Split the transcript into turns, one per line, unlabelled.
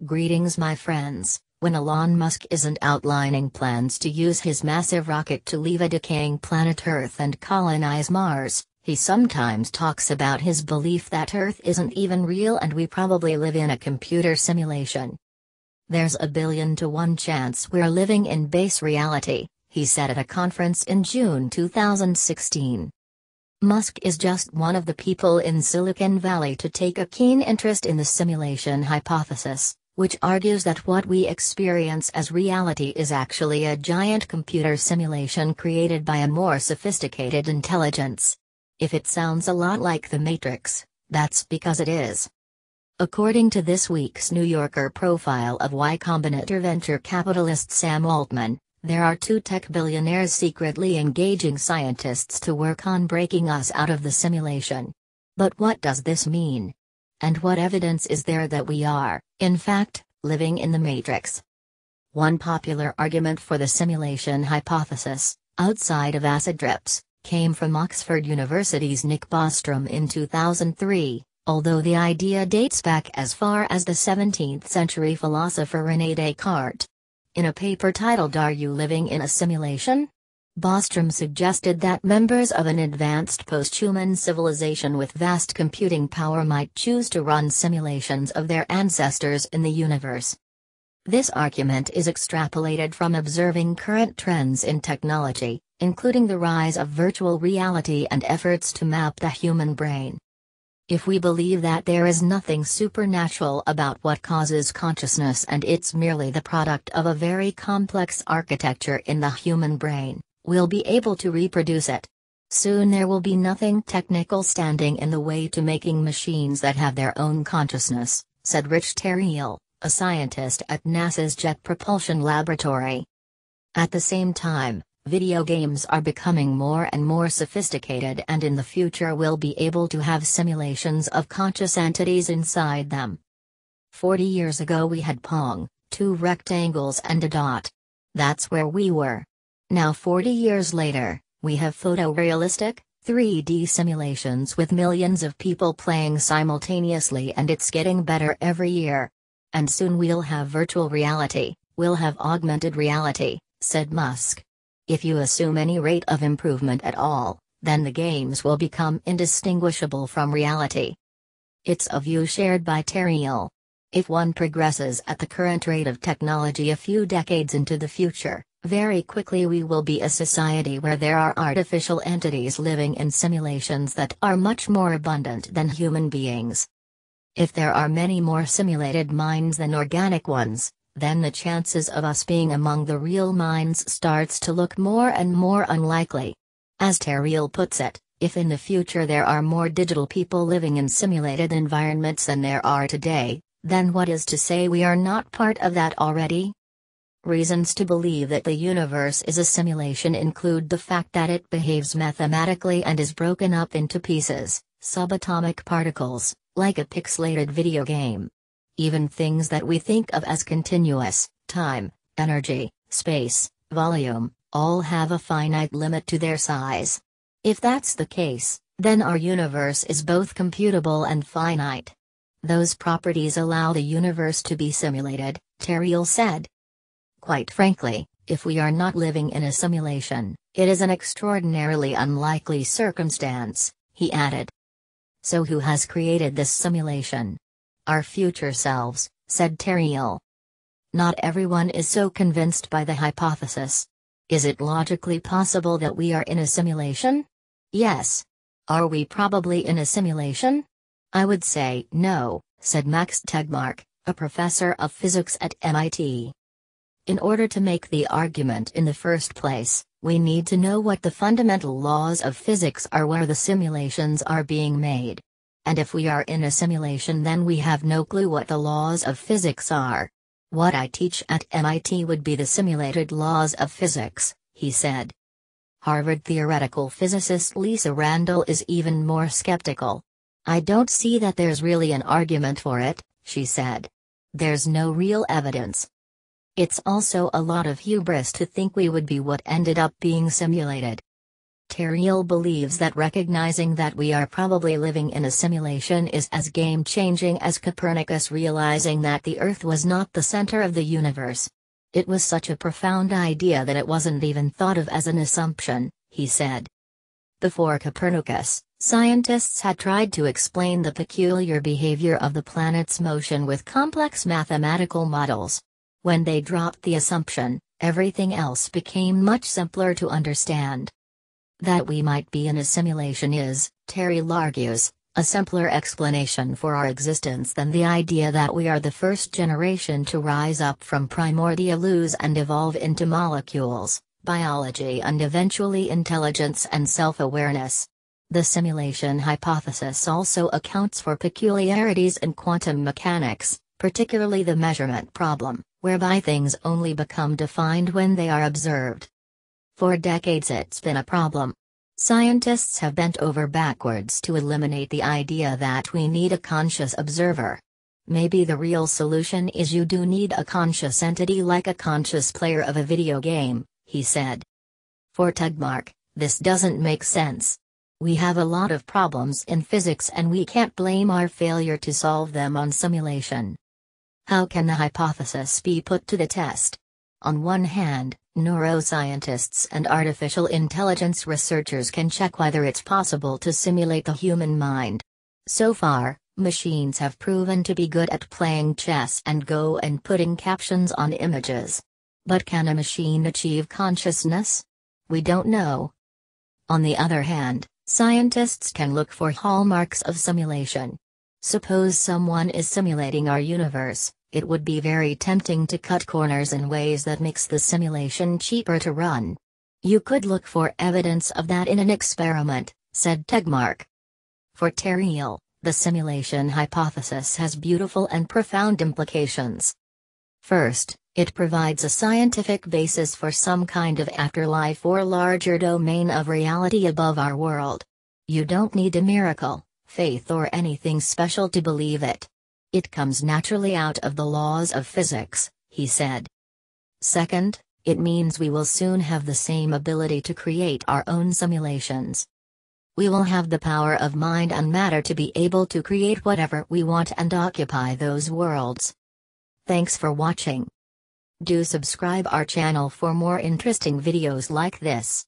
Greetings, my friends. When Elon Musk isn't outlining plans to use his massive rocket to leave a decaying planet Earth and colonize Mars, he sometimes talks about his belief that Earth isn't even real and we probably live in a computer simulation. There's a 1,000,000,000 chance we're living in base reality, he said at a conference in June 2016. Musk is just one of the people in Silicon Valley to take a keen interest in the simulation hypothesis, which argues that what we experience as reality is actually a giant computer simulation created by a more sophisticated intelligence. If it sounds a lot like The Matrix, that's because it is. According to this week's New Yorker profile of Y Combinator venture capitalist Sam Altman, there are two tech billionaires secretly engaging scientists to work on breaking us out of the simulation. But what does this mean? And what evidence is there that we are, in fact, living in the Matrix? One popular argument for the simulation hypothesis, outside of acid trips, came from Oxford University's Nick Bostrom in 2003, although the idea dates back as far as the 17th century philosopher René Descartes. In a paper titled Are You Living in a Simulation? Bostrom suggested that members of an advanced post-human civilization with vast computing power might choose to run simulations of their ancestors in the universe. This argument is extrapolated from observing current trends in technology, including the rise of virtual reality and efforts to map the human brain. If we believe that there is nothing supernatural about what causes consciousness and it's merely the product of a very complex architecture in the human brain, we'll be able to reproduce it. Soon there will be nothing technical standing in the way to making machines that have their own consciousness, said Rich Terriel, a scientist at NASA's Jet Propulsion Laboratory. At the same time, video games are becoming more and more sophisticated, and in the future we'll be able to have simulations of conscious entities inside them. 40 years ago we had Pong, two rectangles and a dot. That's where we were. Now 40 years later, we have photorealistic, 3D simulations with millions of people playing simultaneously, and it's getting better every year. And soon we'll have virtual reality, we'll have augmented reality, said Musk. If you assume any rate of improvement at all, then the games will become indistinguishable from reality. It's a view shared by Terriel. If one progresses at the current rate of technology a few decades into the future, very quickly we will be a society where there are artificial entities living in simulations that are much more abundant than human beings. If there are many more simulated minds than organic ones, then the chances of us being among the real minds starts to look more and more unlikely. As Terriel puts it, if in the future there are more digital people living in simulated environments than there are today, then what is to say we are not part of that already? Reasons to believe that the universe is a simulation include the fact that it behaves mathematically and is broken up into pieces, subatomic particles, like a pixelated video game. Even things that we think of as continuous, time, energy, space, volume, all have a finite limit to their size. If that's the case, then our universe is both computable and finite. Those properties allow the universe to be simulated, Terriel said. Quite frankly, if we are not living in a simulation, it is an extraordinarily unlikely circumstance, he added. So who has created this simulation? Our future selves, said Terriel. Not everyone is so convinced by the hypothesis. Is it logically possible that we are in a simulation? Yes. Are we probably in a simulation? I would say no, said Max Tegmark, a professor of physics at MIT. In order to make the argument in the first place, we need to know what the fundamental laws of physics are where the simulations are being made. And if we are in a simulation, then we have no clue what the laws of physics are. What I teach at MIT would be the simulated laws of physics, he said. Harvard theoretical physicist Lisa Randall is even more skeptical. I don't see that there's really an argument for it, she said. There's no real evidence. It's also a lot of hubris to think we would be what ended up being simulated. Teriel believes that recognizing that we are probably living in a simulation is as game-changing as Copernicus realizing that the Earth was not the center of the universe. It was such a profound idea that it wasn't even thought of as an assumption, he said. Before Copernicus, scientists had tried to explain the peculiar behavior of the planet's motion with complex mathematical models. When they dropped the assumption, everything else became much simpler to understand. That we might be in a simulation is, Teriel argues, a simpler explanation for our existence than the idea that we are the first generation to rise up from primordial ooze and evolve into molecules, biology and eventually intelligence and self-awareness. The simulation hypothesis also accounts for peculiarities in quantum mechanics, particularly the measurement problem, whereby things only become defined when they are observed. For decades it's been a problem. Scientists have bent over backwards to eliminate the idea that we need a conscious observer. Maybe the real solution is you do need a conscious entity like a conscious player of a video game, he said. For Tegmark, this doesn't make sense. We have a lot of problems in physics and we can't blame our failure to solve them on simulation. How can the hypothesis be put to the test? On one hand, neuroscientists and artificial intelligence researchers can check whether it's possible to simulate the human mind. So far, machines have proven to be good at playing chess and Go and putting captions on images. But can a machine achieve consciousness? We don't know. On the other hand, scientists can look for hallmarks of simulation. Suppose someone is simulating our universe. It would be very tempting to cut corners in ways that makes the simulation cheaper to run. You could look for evidence of that in an experiment, said Tegmark. For Teriel, the simulation hypothesis has beautiful and profound implications. First, it provides a scientific basis for some kind of afterlife or larger domain of reality above our world. You don't need a miracle, faith or anything special to believe it. It comes naturally out of the laws of physics, he said. Second, it means we will soon have the same ability to create our own simulations. We will have the power of mind and matter to be able to create whatever we want and occupy those worlds. Thanks for watching. Do subscribe our channel for more interesting videos like this.